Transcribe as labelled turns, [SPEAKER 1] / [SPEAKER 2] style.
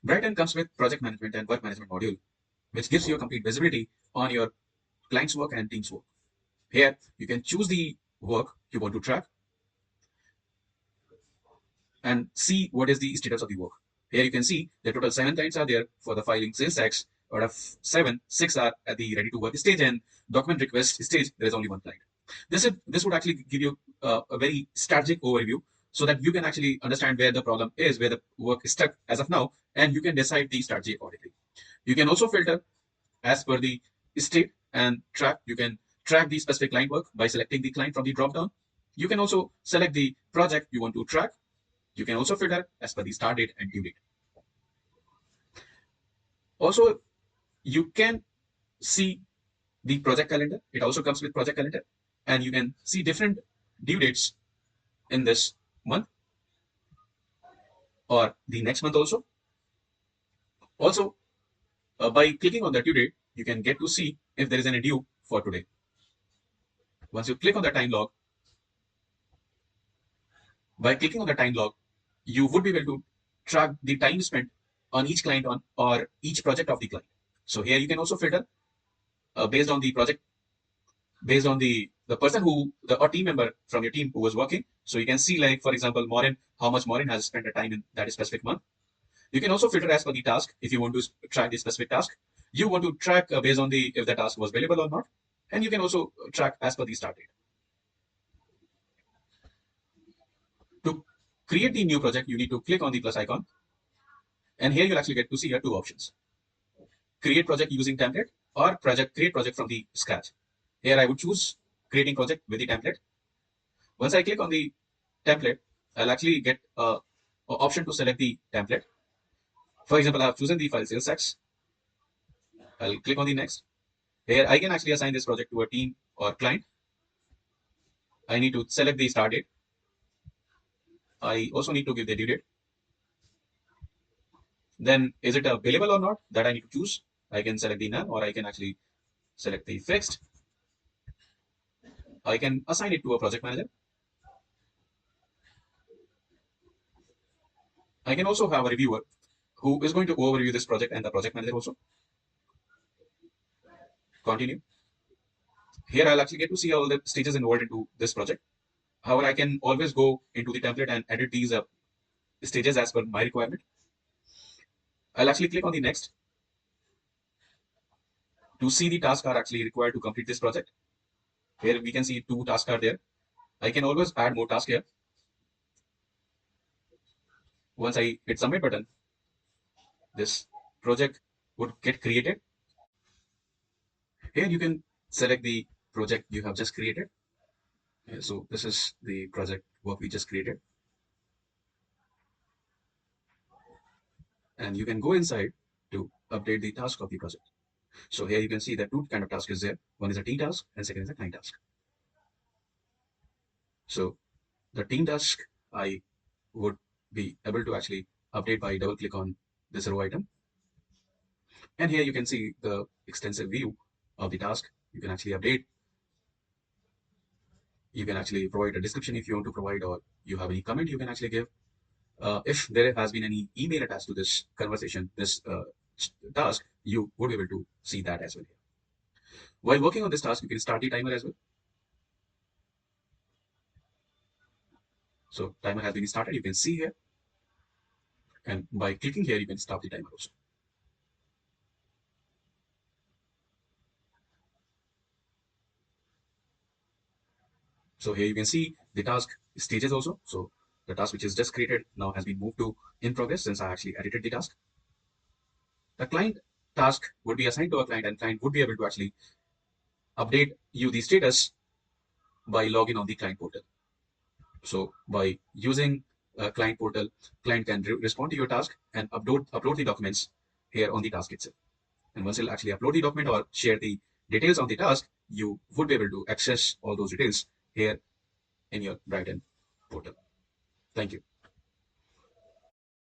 [SPEAKER 1] BrightReturn comes with project management and work management module, which gives you a complete visibility on your client's work and team's work. Here, you can choose the work you want to track and see what is the status of the work. Here you can see the total 7 clients are there for the filing sales tax. Out of 7, 6 are at the ready to work stage, and document request stage, there is only 1 client. This would actually give you a very strategic overview so that you can actually understand where the problem is, where the work is stuck as of now, and you can decide the strategy accordingly. You can also filter as per the state and track. You can track the specific client work by selecting the client from the drop down. You can also select the project you want to track. You can also filter as per the start date and due date. Also, you can see the project calendar. It also comes with project calendar, and you can see different due dates in this month or the next month also. Also, by clicking on the due date, you can get to see if there is any due for today. Once you click on the time log, by clicking on the time log, you would be able to track the time spent on each client or each project of the client. So here you can also filter based on the project, based on the person or team member from your team who was working. So you can see, like, for example, Maureen, how much Maureen has spent a time in that specific month. You can also filter as per the task. If you want to track the specific task, you want to track based on if the task was available or not. And you can also track as per the start date. To create the new project, you need to click on the plus icon. And here you'll actually get to see your 2 options. Create project using template or create project from the scratch. Here I would choose creating project with the template. Once I click on the template, I'll actually get an option to select the template. For example, I have chosen the file sales tax. I'll click on the next. Here I can actually assign this project to a team or client. I need to select the start date. I also need to give the due date. Then is it available or not? That I need to choose. I can select the none, or I can actually select the fixed. I can assign it to a project manager. I can also have a reviewer who is going to overview this project and the project manager also. Continue. Here I'll actually get to see all the stages involved into this project. However, I can always go into the template and edit these stages as per my requirement. I'll actually click on the next to see the tasks are actually required to complete this project. Here we can see 2 tasks are there. I can always add more tasks here. Once I hit submit button, this project would get created. Here you can select the project you have just created. So this is the project work we just created. And you can go inside to update the task of the project. So here you can see that 2 kind of task is there. One is a team task and second is a client task. So the team task, I would be able to actually update by double click on this row item. And here you can see the extensive view of the task. You can actually update. You can actually provide a description if you want to provide, or you have any comment you can actually give. If there has been any email attached to this conversation, this task, you would be able to see that as well. While working on this task, you can start the timer as well. So timer has been started, you can see here. And by clicking here, you can stop the timer also. So here you can see the task stages also. So the task which is just created now has been moved to in progress since I actually edited the task. The client task would be assigned to a client, and client would be able to actually update you the status by logging on the client portal. So by using a client portal, client can respond to your task and upload the documents here on the task itself. And once you'll actually upload the document or share the details on the task, you would be able to access all those details here in your BrightReturn portal. Thank you.